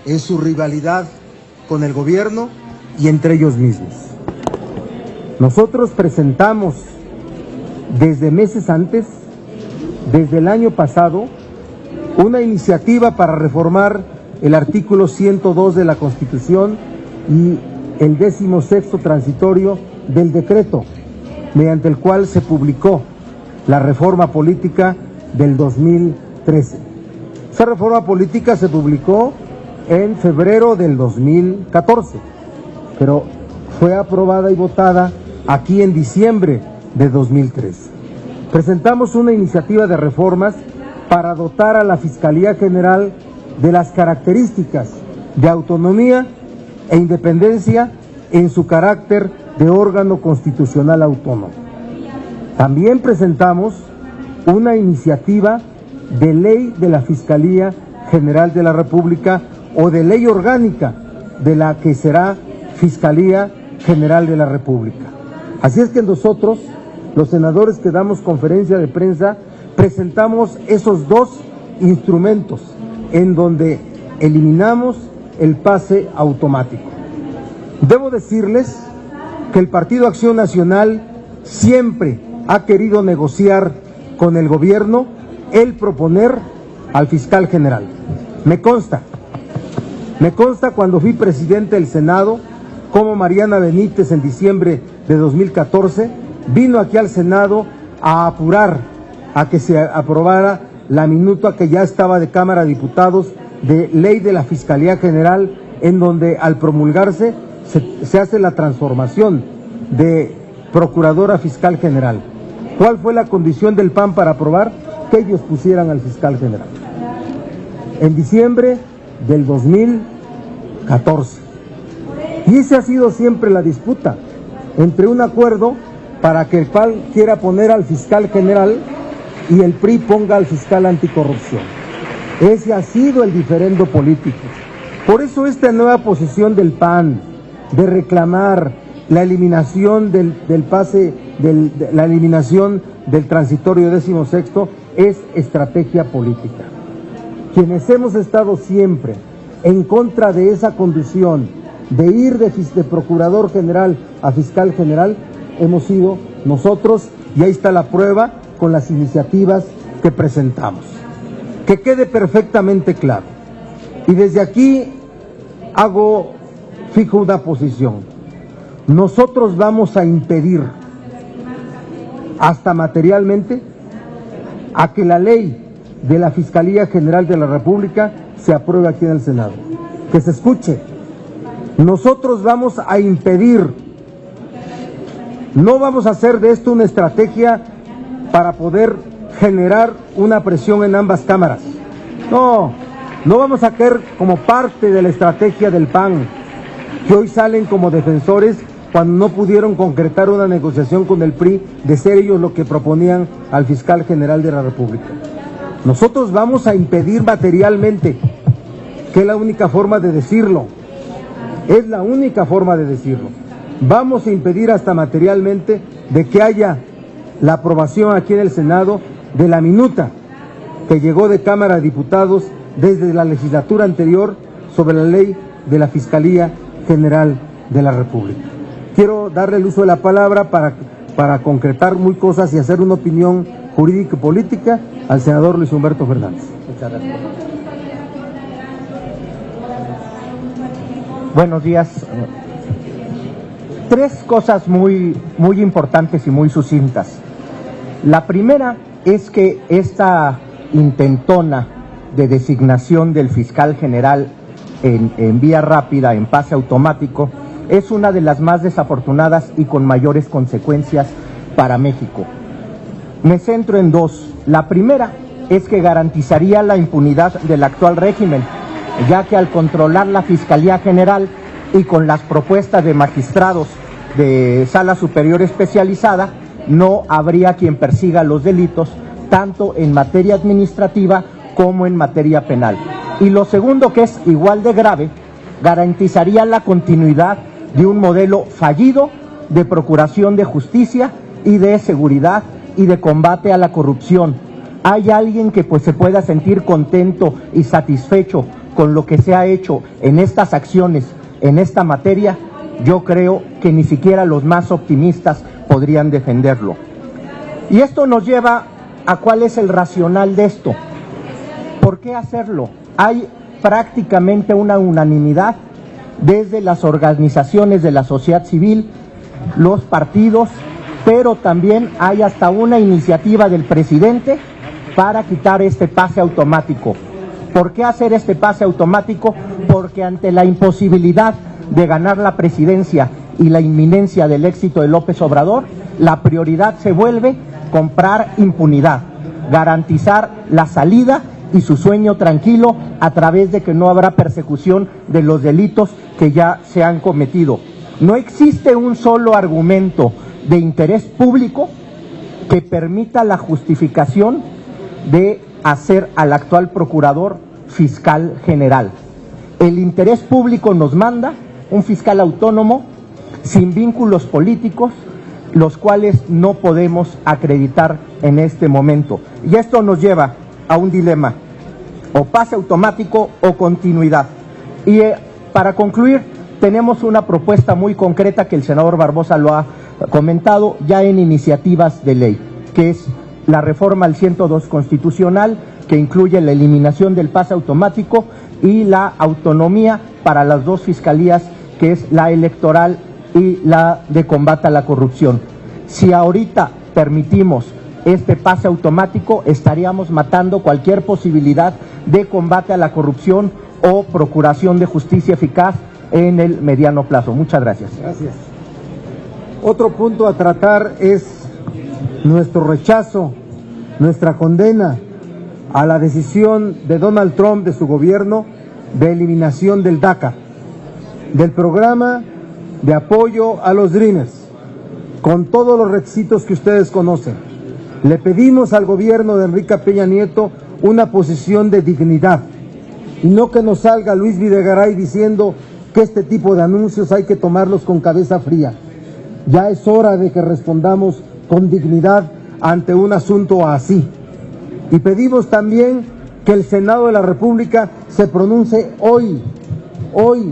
en su rivalidad con el gobierno y entre ellos mismos. Nosotros presentamos desde meses antes, desde el año pasado, una iniciativa para reformar el artículo 102 de la Constitución y el 16º transitorio del decreto, mediante el cual se publicó la reforma política del 2013. Esa reforma política se publicó en febrero del 2014, pero fue aprobada y votada aquí en diciembre de 2013. Presentamos una iniciativa de reformas para dotar a la Fiscalía General de las características de autonomía e independencia en su carácter de órgano constitucional autónomo. También presentamos una iniciativa de ley de la Fiscalía General de la República o de ley orgánica de la que será Fiscalía General de la República. Así es que nosotros, los senadores que damos conferencia de prensa, presentamos esos dos instrumentos en donde eliminamos el pase automático. Debo decirles que el Partido Acción Nacional siempre ha querido negociar con el gobierno el proponer al fiscal general. Me consta cuando fui presidente del Senado, como Mariana Benítez en diciembre de 2014 vino aquí al Senado a apurar a que se aprobara la minuta que ya estaba de Cámara de Diputados de ley de la Fiscalía General, en donde al promulgarse se hace la transformación de Procuradora Fiscal General. ¿Cuál fue la condición del PAN para aprobar? Que ellos pusieran al fiscal general. En diciembre del 2014. Y esa ha sido siempre la disputa entre un acuerdo para que el PAN quiera poner al fiscal general y el PRI ponga al fiscal anticorrupción. Ese ha sido el diferendo político. Por eso esta nueva posición del PAN de reclamar la eliminación del pase, la eliminación del transitorio 16º es estrategia política. Quienes hemos estado siempre en contra de esa condición de ir de procurador general a fiscal general, hemos sido nosotros, y ahí está la prueba con las iniciativas que presentamos. Que quede perfectamente claro. Y desde aquí fijo una posición. Nosotros vamos a impedir, hasta materialmente, a que la ley de la Fiscalía General de la República se apruebe aquí en el Senado. Que se escuche. Nosotros vamos a impedir, no vamos a hacer de esto una estrategia para poder generar una presión en ambas cámaras. No vamos a caer como parte de la estrategia del PAN, que hoy salen como defensores cuando no pudieron concretar una negociación con el PRI de ser ellos lo que proponían al fiscal general de la República. Nosotros vamos a impedir materialmente, que es la única forma de decirlo. Es la única forma de decirlo. Vamos a impedir hasta materialmente de que haya la aprobación aquí en el Senado de la minuta que llegó de Cámara de Diputados desde la legislatura anterior sobre la ley de la Fiscalía General de la República. Quiero darle el uso de la palabra para concretar muy cosas y hacer una opinión jurídica y política al senador Luis Humberto Fernández. Muchas gracias. Buenos días. Tres cosas muy importantes y muy sucintas. La primera es que esta intentona de designación del fiscal general en vía rápida, en pase automático, es una de las más desafortunadas y con mayores consecuencias para México. Me centro en dos. La primera es que garantizaría la impunidad del actual régimen, ya que al controlar la Fiscalía General y con las propuestas de magistrados de Sala Superior Especializada, no habría quien persiga los delitos, tanto en materia administrativa como en materia penal. Y lo segundo, que es igual de grave, garantizaría la continuidad de un modelo fallido de procuración de justicia y de seguridad y de combate a la corrupción. ¿Hay alguien que se pueda sentir contento y satisfecho con lo que se ha hecho en estas acciones, en esta materia, yo creo que ni siquiera los más optimistas podrían defenderlo. Y esto nos lleva a cuál es el racional de esto. ¿Por qué hacerlo? Hay prácticamente una unanimidad desde las organizaciones de la sociedad civil, los partidos, pero también hay hasta una iniciativa del presidente para quitar este pase automático. ¿Por qué hacer este pase automático? Porque ante la imposibilidad de ganar la presidencia y la inminencia del éxito de López Obrador, la prioridad se vuelve comprar impunidad, garantizar la salida y su sueño tranquilo a través de que no habrá persecución de los delitos que ya se han cometido. No existe un solo argumento de interés público que permita la justificación de hacer al actual procurador fiscal general. El interés público nos manda un fiscal autónomo sin vínculos políticos, los cuales no podemos acreditar en este momento. Y esto nos lleva a un dilema, o pase automático o continuidad. Y para concluir, tenemos una propuesta muy concreta que el senador Barbosa lo ha comentado ya en iniciativas de ley, que es la reforma al 102 constitucional, que incluye la eliminación del pase automático y la autonomía para las dos fiscalías, que es la electoral y la de combate a la corrupción. Si ahorita permitimos este pase automático, estaríamos matando cualquier posibilidad de combate a la corrupción o procuración de justicia eficaz en el mediano plazo. Muchas gracias. Gracias. Otro punto a tratar es nuestro rechazo, nuestra condena a la decisión de Donald Trump, de su gobierno, de eliminación del DACA, del programa de apoyo a los Dreamers, con todos los requisitos que ustedes conocen. Le pedimos al gobierno de Enrique Peña Nieto una posición de dignidad y no que nos salga Luis Videgaray diciendo que este tipo de anuncios hay que tomarlos con cabeza fría. Ya es hora de que respondamos con dignidad ante un asunto así. Y pedimos también que el Senado de la República se pronuncie hoy,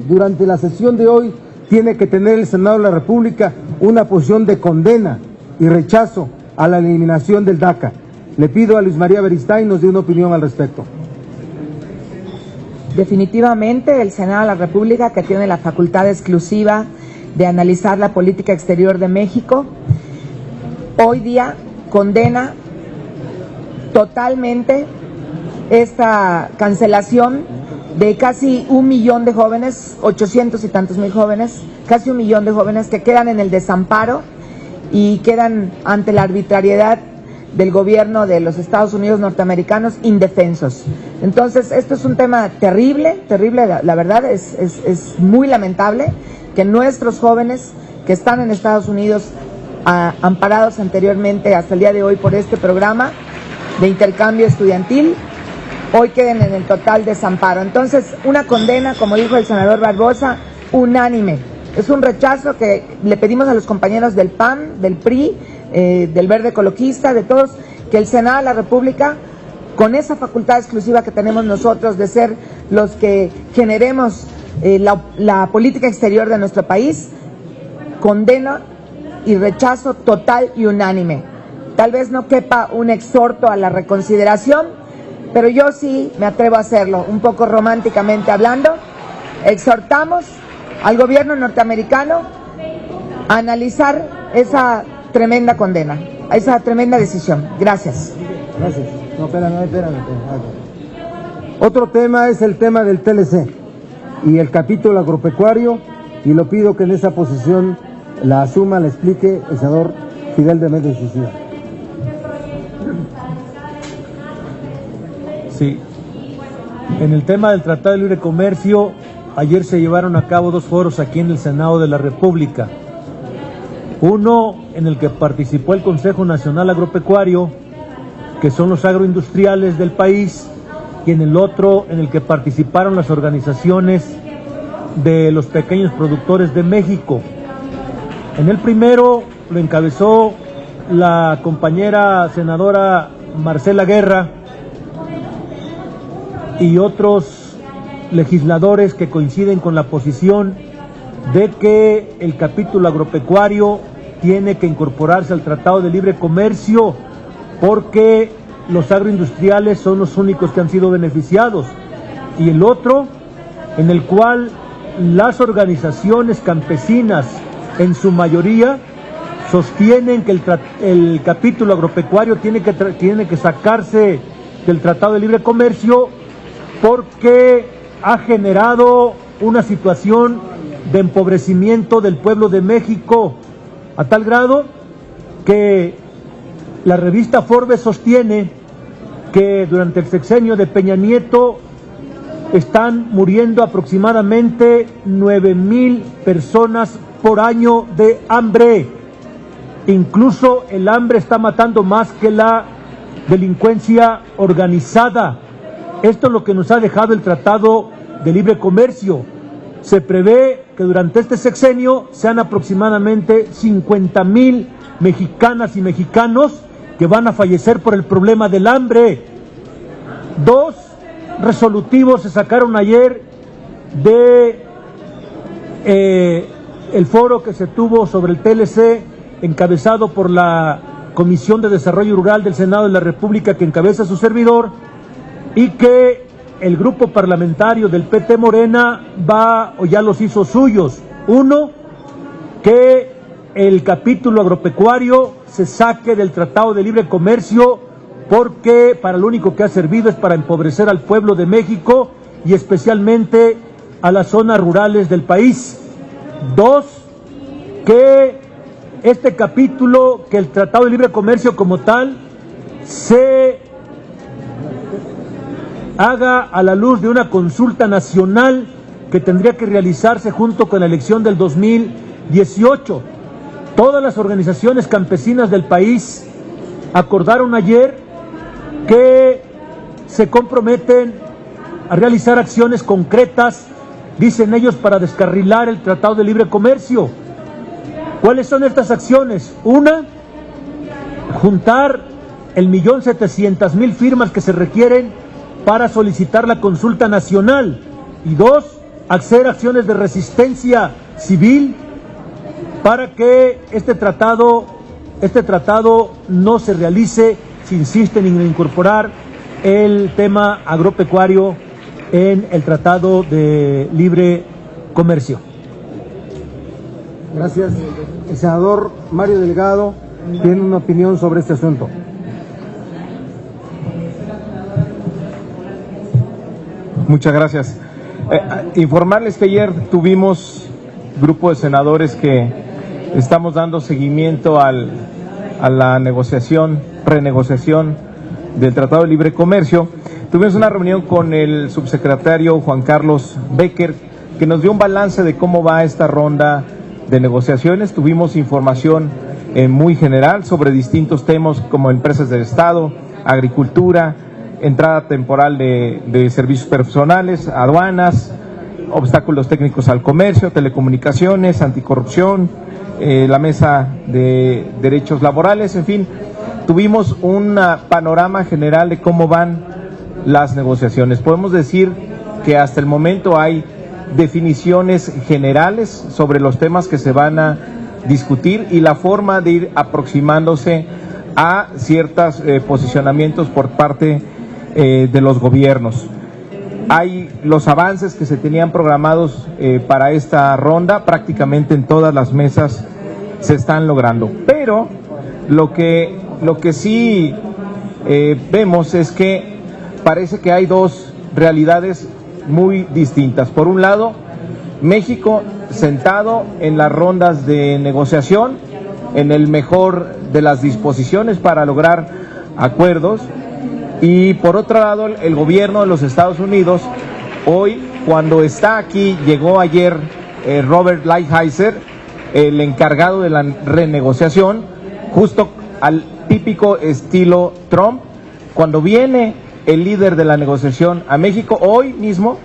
durante la sesión de hoy, tiene que tener el Senado de la República una posición de condena y rechazo a la eliminación del DACA. Le pido a Luis María Beristain nos dé una opinión al respecto. Definitivamente el Senado de la República, que tiene la facultad exclusiva de analizar la política exterior de México, hoy día condena totalmente esta cancelación de casi 1 millón de jóvenes, 800 y tantos mil jóvenes, casi 1 millón de jóvenes que quedan en el desamparo y quedan ante la arbitrariedad del gobierno de los Estados Unidos norteamericanos indefensos. Entonces, esto es un tema terrible, la verdad, es muy lamentable que nuestros jóvenes que están en Estados Unidos, amparados anteriormente hasta el día de hoy por este programa de intercambio estudiantil, hoy queden en el total desamparo. Entonces, una condena, como dijo el senador Barbosa, unánime. Es un rechazo que le pedimos a los compañeros del PAN, del PRI, del Verde Ecologista, de todos, que el Senado de la República, con esa facultad exclusiva que tenemos nosotros de ser los que generemos la política exterior de nuestro país, condena y rechazo total y unánime. Tal vez no quepa un exhorto a la reconsideración, pero yo sí me atrevo a hacerlo, un poco románticamente hablando. Exhortamos al gobierno norteamericano a analizar esa tremenda condena, a esa tremenda decisión. Gracias. Gracias. No, espérame. Otro tema es el tema del TLC y el capítulo agropecuario, y lo pido que en esa posición la asuma, la explique el senador Fidel de Méndez Cicida. Sí. En el tema del Tratado de Libre Comercio, ayer se llevaron a cabo 2 foros aquí en el Senado de la República. Uno en el que participó el Consejo Nacional Agropecuario, que son los agroindustriales del país, y en el otro en el que participaron las organizaciones de los pequeños productores de México. En el primero lo encabezó la compañera senadora Marcela Guerra y otros legisladores que coinciden con la posición de que el capítulo agropecuario tiene que incorporarse al Tratado de Libre Comercio porque los agroindustriales son los únicos que han sido beneficiados, y el otro en el cual las organizaciones campesinas en su mayoría sostienen que el capítulo agropecuario tiene que sacarse del Tratado de Libre Comercio porque ha generado una situación de empobrecimiento del pueblo de México, a tal grado que la revista Forbes sostiene que durante el sexenio de Peña Nieto están muriendo aproximadamente 9,000 personas por año de hambre. Incluso el hambre está matando más que la delincuencia organizada. Esto es lo que nos ha dejado el Tratado de Libre Comercio. Se prevé que durante este sexenio sean aproximadamente 50,000 mexicanas y mexicanos que van a fallecer por el problema del hambre. 2 resolutivos se sacaron ayer de el foro que se tuvo sobre el TLC, encabezado por la Comisión de Desarrollo Rural del Senado de la República, que encabeza su servidor, y que el grupo parlamentario del PT Morena va o ya los hizo suyos. 1, que el capítulo agropecuario se saque del Tratado de Libre Comercio porque para lo único que ha servido es para empobrecer al pueblo de México y especialmente a las zonas rurales del país. 2, que este capítulo, que el Tratado de Libre Comercio como tal, se haga a la luz de una consulta nacional que tendría que realizarse junto con la elección del 2018. Todas las organizaciones campesinas del país acordaron ayer que se comprometen a realizar acciones concretas, dicen ellos, para descarrilar el Tratado de Libre Comercio. ¿Cuáles son estas acciones? 1, juntar el 1,700,000 firmas que se requieren para solicitar la consulta nacional. Y 2, hacer acciones de resistencia civil para que este tratado no se realice. Se insiste en incorporar el tema agropecuario en el Tratado de Libre Comercio. Gracias. El senador Mario Delgado tiene una opinión sobre este asunto. Muchas gracias. Informarles que ayer tuvimos grupo de senadores que estamos dando seguimiento a la renegociación del Tratado de Libre Comercio. Tuvimos una reunión con el subsecretario Juan Carlos Becker, que nos dio un balance de cómo va esta ronda de negociaciones. Tuvimos información muy general sobre distintos temas como empresas del Estado, agricultura, entrada temporal de servicios personales, aduanas, obstáculos técnicos al comercio, telecomunicaciones, anticorrupción, la mesa de derechos laborales, en fin. Tuvimos un panorama general de cómo van las negociaciones. Podemos decir que hasta el momento hay definiciones generales sobre los temas que se van a discutir y la forma de ir aproximándose a ciertos posicionamientos por parte de los gobiernos. Hay los avances que se tenían programados para esta ronda, prácticamente en todas las mesas se están logrando, pero lo que sí vemos es que parece que hay dos realidades muy distintas. Por un lado, México sentado en las rondas de negociación, en el mejor de las disposiciones para lograr acuerdos, y por otro lado, el gobierno de los Estados Unidos, hoy, cuando está aquí, llegó ayer Robert Lighthizer, el encargado de la renegociación, justo al típico estilo Trump. Cuando viene el líder de la negociación a México, hoy mismo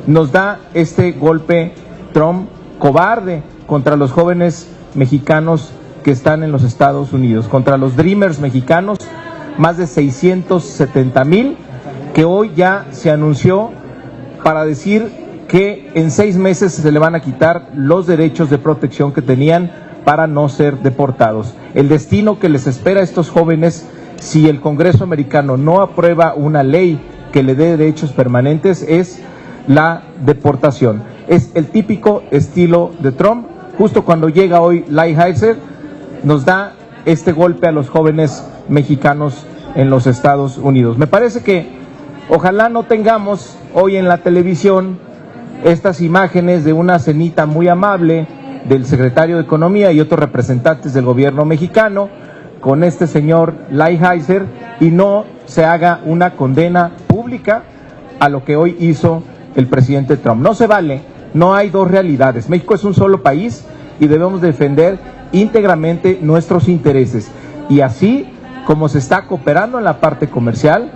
nos da este golpe Trump cobarde contra los jóvenes mexicanos que están en los Estados Unidos, contra los Dreamers mexicanos, más de 670,000, que hoy ya se anunció para decir que en 6 meses se le van a quitar los derechos de protección que tenían para no ser deportados. El destino que les espera a estos jóvenes si el Congreso americano no aprueba una ley que le dé derechos permanentes es la deportación. Es el típico estilo de Trump. Justo cuando llega hoy Lighthizer, nos da este golpe a los jóvenes mexicanos en los Estados Unidos. Me parece que ojalá no tengamos hoy en la televisión estas imágenes de una cenita muy amable del secretario de Economía y otros representantes del gobierno mexicano con este señor Lighthizer y no se haga una condena pública a lo que hoy hizo el presidente Trump. No se vale, no hay dos realidades. México es un solo país y debemos defender íntegramente nuestros intereses. Y así como se está cooperando en la parte comercial,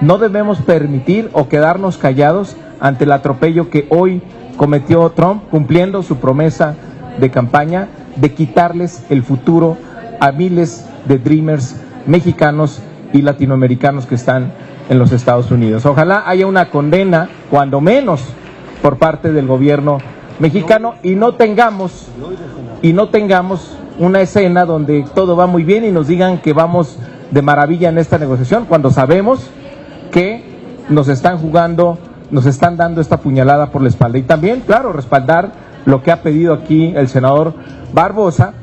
no debemos permitir o quedarnos callados ante el atropello que hoy cometió Trump, cumpliendo su promesa de campaña de quitarles el futuro a miles de dreamers mexicanos y latinoamericanos que están en los Estados Unidos. Ojalá haya una condena, cuando menos, por parte del gobierno mexicano y no tengamos una escena donde todo va muy bien y nos digan que vamos de maravilla en esta negociación, cuando sabemos que nos están dando esta puñalada por la espalda. Y también, claro, respaldar lo que ha pedido aquí el senador Barbosa,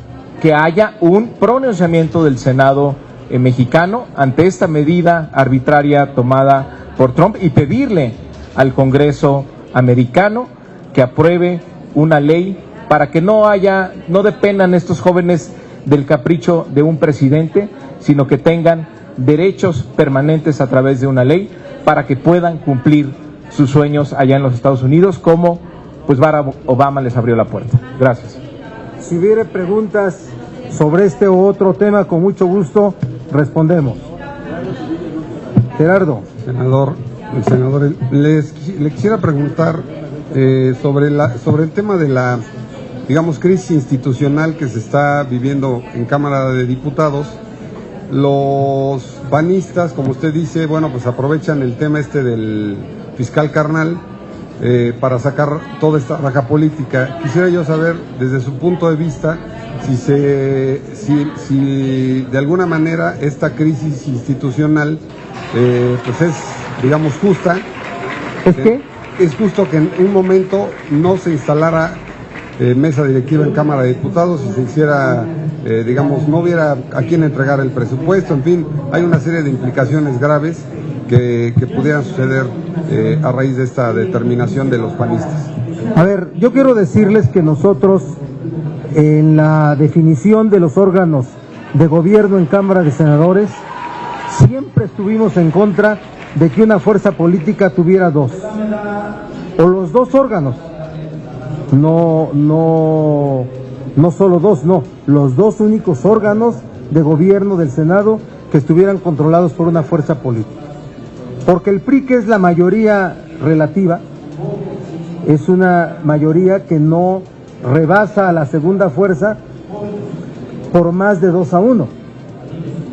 que haya un pronunciamiento del Senado mexicano ante esta medida arbitraria tomada por Trump y pedirle al Congreso americano que apruebe una ley para que no dependan estos jóvenes del capricho de un presidente, sino que tengan derechos permanentes a través de una ley para que puedan cumplir sus sueños allá en los Estados Unidos, como pues Barack Obama les abrió la puerta. Gracias. Si hubiere preguntas sobre este u otro tema, con mucho gusto respondemos. Gerardo. Senador, le quisiera preguntar sobre el tema de la, digamos, crisis institucional que se está viviendo en Cámara de Diputados. Los panistas, como usted dice, bueno, pues aprovechan el tema del fiscal carnal para sacar toda esta raja política. Quisiera yo saber, desde su punto de vista, si de alguna manera esta crisis institucional pues es, digamos, justa. ¿Es qué? Es justo que en un momento no se instalara mesa directiva en Cámara de Diputados y se hiciera, digamos, no hubiera a quién entregar el presupuesto. En fin, hay una serie de implicaciones graves que pudieran suceder a raíz de esta determinación de los panistas. A ver, yo quiero decirles que nosotros, en la definición de los órganos de gobierno en Cámara de Senadores, siempre estuvimos en contra de que una fuerza política tuviera dos, o los dos órganos, no solo dos, no, los dos únicos órganos de gobierno del Senado que estuvieran controlados por una fuerza política. Porque el PRI, que es la mayoría relativa, es una mayoría que no rebasa a la segunda fuerza por más de 2-1,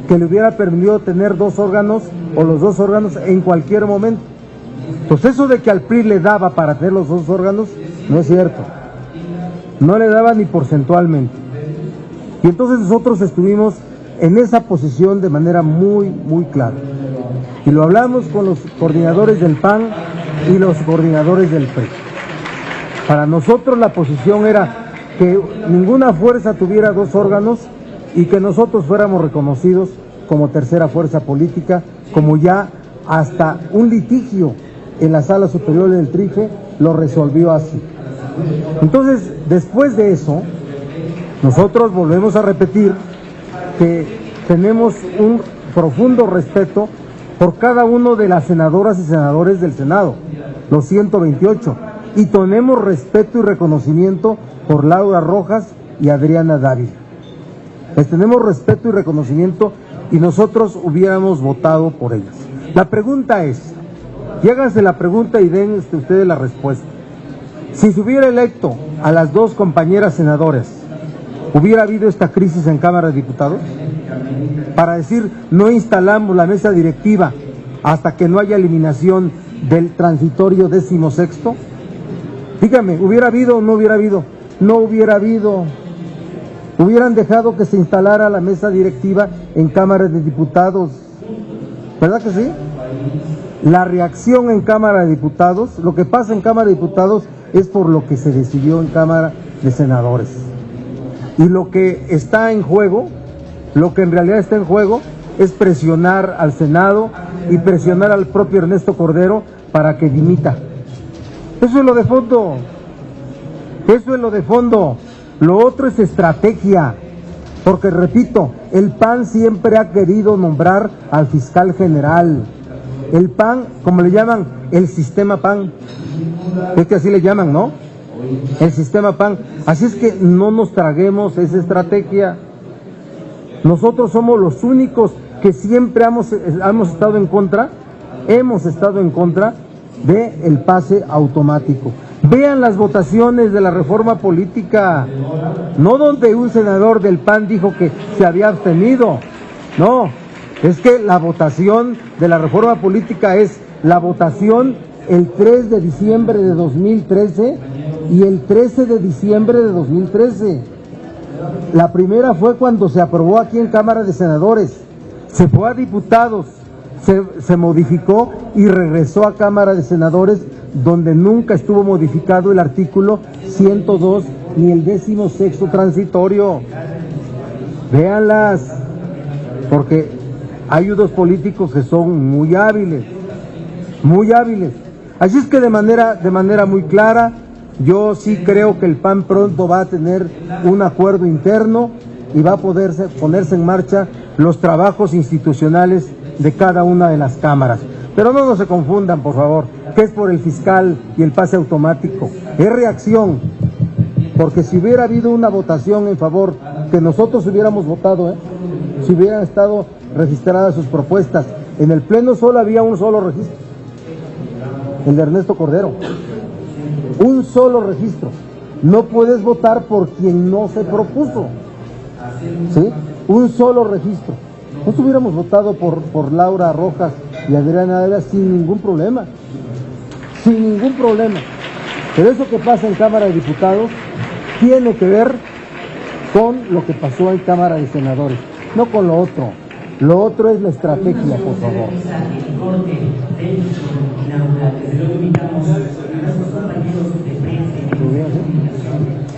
que le hubiera permitido tener dos órganos o los dos órganos en cualquier momento. Entonces eso de que al PRI le daba para tener los dos órganos, no es cierto. No le daba ni porcentualmente. Y entonces nosotros estuvimos en esa posición de manera muy, muy clara. Y lo hablamos con los coordinadores del PAN y los coordinadores del PRI. Para nosotros la posición era que ninguna fuerza tuviera dos órganos y que nosotros fuéramos reconocidos como tercera fuerza política, como ya hasta un litigio en la Sala Superior del TRIFE lo resolvió así. Entonces, después de eso, nosotros volvemos a repetir que tenemos un profundo respeto por cada uno de las senadoras y senadores del Senado, los 128, y tenemos respeto y reconocimiento por Laura Rojas y Adriana Dávila. Les tenemos respeto y reconocimiento y nosotros hubiéramos votado por ellas. La pregunta es, y háganse la pregunta y den ustedes la respuesta. Si se hubiera electo a las dos compañeras senadoras, ¿hubiera habido esta crisis en Cámara de Diputados? Para decir, no instalamos la mesa directiva hasta que no haya eliminación del transitorio 16º? Dígame, ¿hubiera habido o no hubiera habido? No hubiera habido. Hubieran dejado que se instalara la mesa directiva en Cámara de Diputados. ¿Verdad que sí? La reacción en Cámara de Diputados, lo que pasa en Cámara de Diputados es por lo que se decidió en Cámara de Senadores. Y lo que está en juego, lo que en realidad está en juego, es presionar al Senado y presionar al propio Ernesto Cordero para que dimita. Eso es lo de fondo. Eso es lo de fondo. Lo otro es estrategia. Porque, repito, el PAN siempre ha querido nombrar al fiscal general. El PAN, como le llaman, el sistema PAN. Es que así le llaman, ¿no? El sistema PAN. Así es que no nos traguemos esa estrategia. Nosotros somos los únicos que siempre hemos estado en contra, del pase automático. Vean las votaciones de la reforma política, no donde un senador del PAN dijo que se había abstenido, no, es que la votación de la reforma política es la votación el 3 de diciembre de 2013 y el 13 de diciembre de 2013. La primera fue cuando se aprobó aquí en Cámara de Senadores, se fue a diputados, se modificó y regresó a Cámara de Senadores, donde nunca estuvo modificado el artículo 102 ni el 16º transitorio. Véanlas, porque hay unos políticos que son muy hábiles, muy hábiles. Así es que de manera muy clara, yo sí creo que el PAN pronto va a tener un acuerdo interno y va a ponerse en marcha los trabajos institucionales de cada una de las cámaras. Pero no se confundan, por favor, que es por el fiscal y el pase automático. Es reacción, porque si hubiera habido una votación en favor, que nosotros hubiéramos votado, si hubieran estado registradas sus propuestas, en el Pleno solo había un solo registro, el de Ernesto Cordero. Un solo registro. No puedes votar por quien no se propuso. ¿Sí? Un solo registro. Nosotros hubiéramos votado por Laura Rojas y Adriana Ávila sin ningún problema. Sin ningún problema. Pero eso que pasa en Cámara de Diputados tiene que ver con lo que pasó en Cámara de Senadores, no con lo otro. Lo otro es la estrategia, por favor.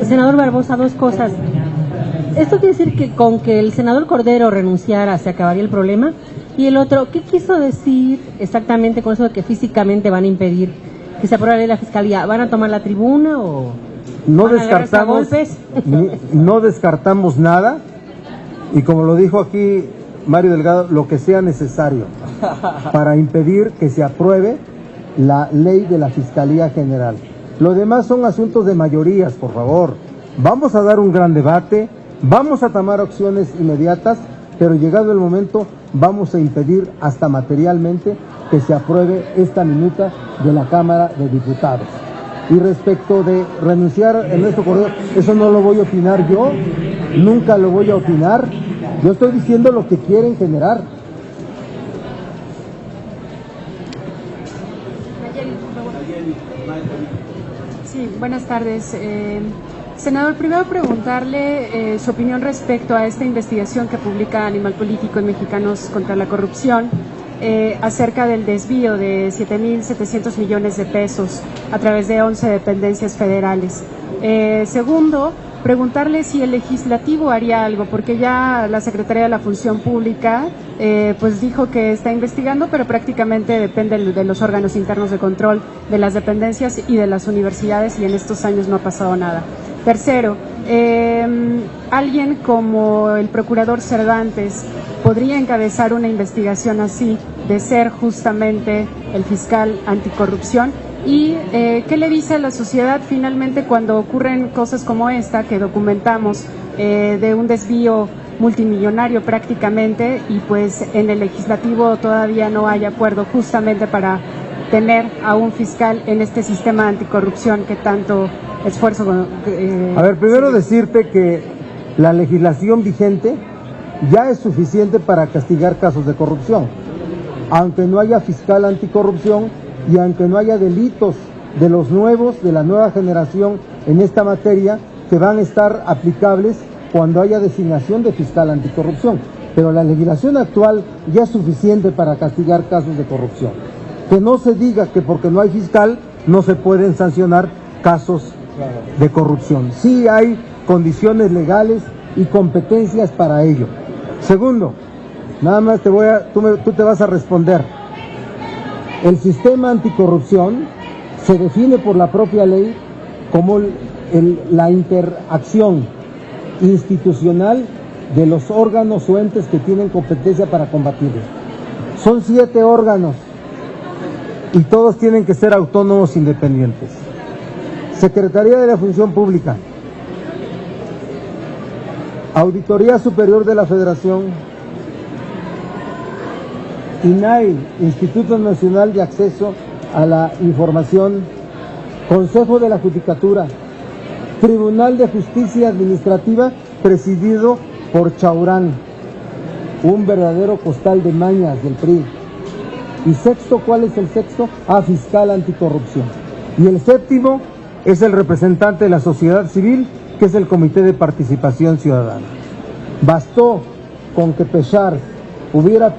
Senador Barbosa, dos cosas. ¿Esto quiere decir que con que el senador Cordero renunciara se acabaría el problema? Y el otro, ¿qué quiso decir exactamente con eso de que físicamente van a impedir que se apruebe la fiscalía? ¿Van a tomar la tribuna o no van a agarrarse a golpes? No descartamos nada, y como lo dijo aquí Mario Delgado, lo que sea necesario para impedir que se apruebe la ley de la Fiscalía General. Lo demás son asuntos de mayorías, por favor. Vamos a dar un gran debate, vamos a tomar acciones inmediatas, pero llegado el momento vamos a impedir hasta materialmente que se apruebe esta minuta de la Cámara de Diputados. Y respecto de renunciar a Ernesto Cordero, eso no lo voy a opinar yo, nunca lo voy a opinar. Yo estoy diciendo lo que quieren generar. Sí, buenas tardes. Senador, primero preguntarle su opinión respecto a esta investigación que publica Animal Político en Mexicanos contra la Corrupción acerca del desvío de 7.700 millones de pesos a través de 11 dependencias federales. Segundo, preguntarle si el legislativo haría algo, porque ya la Secretaría de la Función Pública pues dijo que está investigando, pero prácticamente depende de los órganos internos de control de las dependencias y de las universidades, y en estos años no ha pasado nada. Tercero, alguien como el procurador Cervantes podría encabezar una investigación así, de ser justamente el fiscal anticorrupción. ¿Y qué le dice a la sociedad finalmente cuando ocurren cosas como esta que documentamos, de un desvío multimillonario prácticamente, y pues en el legislativo todavía no hay acuerdo justamente para tener a un fiscal en este sistema anticorrupción que tanto esfuerzo... A ver, primero decirte que la legislación vigente ya es suficiente para castigar casos de corrupción. Aunque no haya fiscal anticorrupción, y aunque no haya delitos de los nuevos, de la nueva generación en esta materia, que van a estar aplicables cuando haya designación de fiscal anticorrupción. Pero la legislación actual ya es suficiente para castigar casos de corrupción. Que no se diga que porque no hay fiscal no se pueden sancionar casos de corrupción. Sí hay condiciones legales y competencias para ello. Segundo, nada más tú te vas a responder. El sistema anticorrupción se define por la propia ley como la interacción institucional de los órganos o entes que tienen competencia para combatirlo. Son 7 órganos y todos tienen que ser autónomos independientes. Secretaría de la Función Pública, Auditoría Superior de la Federación, INAI, Instituto Nacional de Acceso a la Información, Consejo de la Judicatura, Tribunal de Justicia Administrativa presidido por Chaurán, un verdadero costal de mañas del PRI. Y sexto, ¿cuál es el sexto? Fiscal anticorrupción. Y el séptimo es el representante de la sociedad civil, que es el Comité de Participación Ciudadana. Bastó con que Pechar hubiera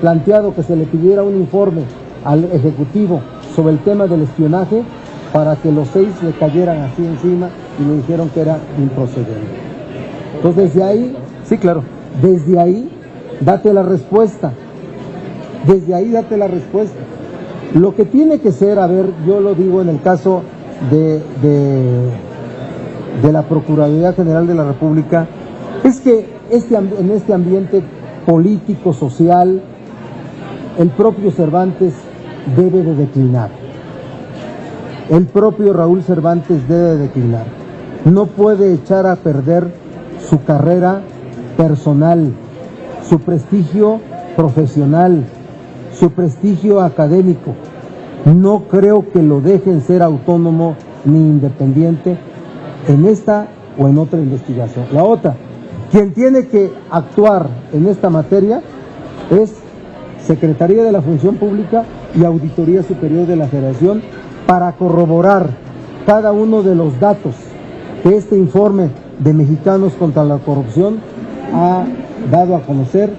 planteado que se le pidiera un informe al Ejecutivo sobre el tema del espionaje para que los 6 le cayeran así encima y le dijeron que era improcedente. Entonces desde ahí, sí, claro, desde ahí date la respuesta. Desde ahí date la respuesta. Lo que tiene que ser, a ver, yo lo digo en el caso de la Procuraduría General de la República, es que en este ambiente político, social, el propio Cervantes debe de declinar. El propio Raúl Cervantes debe de declinar. No puede echar a perder su carrera personal, su prestigio profesional, su prestigio académico. No creo que lo dejen ser autónomo ni independiente en esta o en otra investigación. La otra, quien tiene que actuar en esta materia es Secretaría de la Función Pública y Auditoría Superior de la Federación para corroborar cada uno de los datos que este informe de Mexicanos contra la Corrupción ha dado a conocer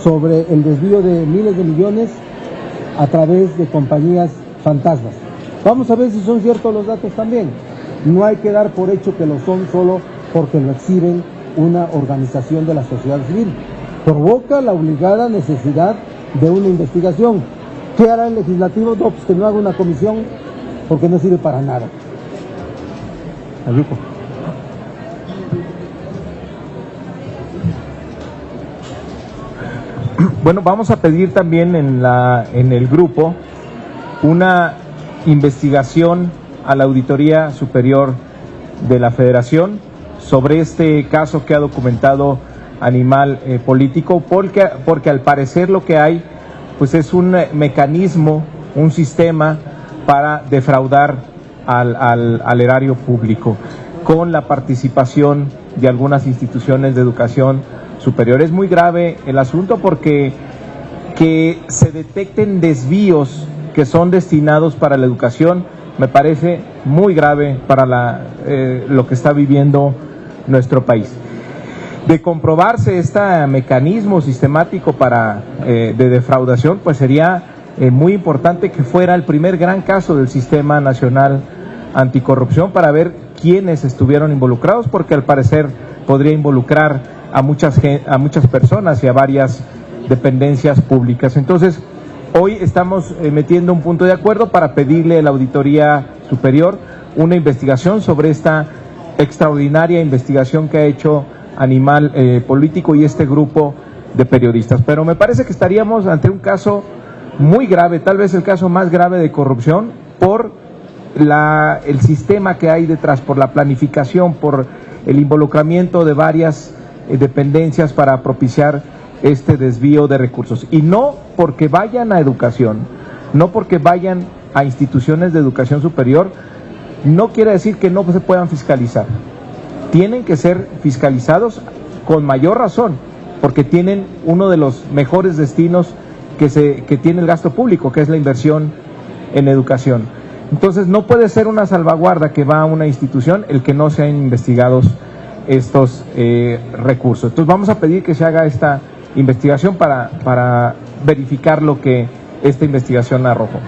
sobre el desvío de miles de millones a través de compañías fantasmas. Vamos a ver si son ciertos los datos también. No hay que dar por hecho que lo son solo porque lo exhiben una organización de la sociedad civil. Provoca la obligada necesidad de una investigación. ¿Qué hará el legislativo? No, pues que no haga una comisión porque no sirve para nada. Ayuco. Bueno, vamos a pedir también en el grupo una investigación a la Auditoría Superior de la Federación sobre este caso que ha documentado Animal Político, porque al parecer lo que hay pues es un mecanismo, un sistema para defraudar al erario público, con la participación de algunas instituciones de educación superior. Es muy grave el asunto porque que se detecten desvíos que son destinados para la educación me parece muy grave para lo que está viviendo nuestro país. De comprobarse este mecanismo sistemático de defraudación, pues sería muy importante que fuera el primer gran caso del Sistema Nacional Anticorrupción para ver quiénes estuvieron involucrados, porque al parecer podría involucrar a muchas personas y a varias dependencias públicas. Entonces, hoy estamos metiendo un punto de acuerdo para pedirle a la Auditoría Superior una investigación sobre esta extraordinaria investigación que ha hecho Animal Político y este grupo de periodistas. Pero me parece que estaríamos ante un caso muy grave, tal vez el caso más grave de corrupción, por el sistema que hay detrás, por la planificación, por el involucramiento de varias dependencias para propiciar este desvío de recursos. Y no porque vayan a educación, no porque vayan a instituciones de educación superior, no quiere decir que no se puedan fiscalizar. Tienen que ser fiscalizados con mayor razón, porque tienen uno de los mejores destinos que tiene el gasto público, que es la inversión en educación. Entonces no puede ser una salvaguarda que va a una institución el que no sean investigados estos recursos. Entonces vamos a pedir que se haga esta investigación para verificar lo que esta investigación arrojó.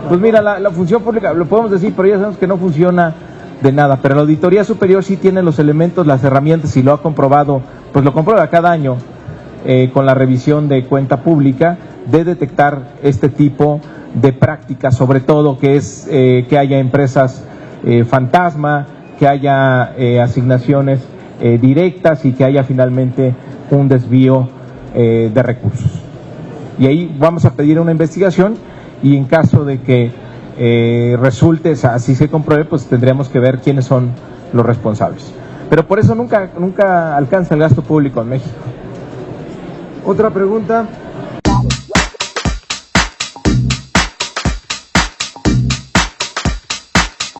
Pues mira, la función pública, lo podemos decir, pero ya sabemos que no funciona de nada, pero la Auditoría Superior sí tiene los elementos, las herramientas, y lo ha comprobado, pues lo comprueba cada año con la revisión de cuenta pública, de detectar este tipo de prácticas, sobre todo que es que haya empresas fantasma, que haya asignaciones directas y que haya finalmente un desvío de recursos. Y ahí vamos a pedir una investigación, y en caso de que resulte, así se compruebe, pues tendríamos que ver quiénes son los responsables. Pero por eso nunca alcanza el gasto público en México. Otra pregunta.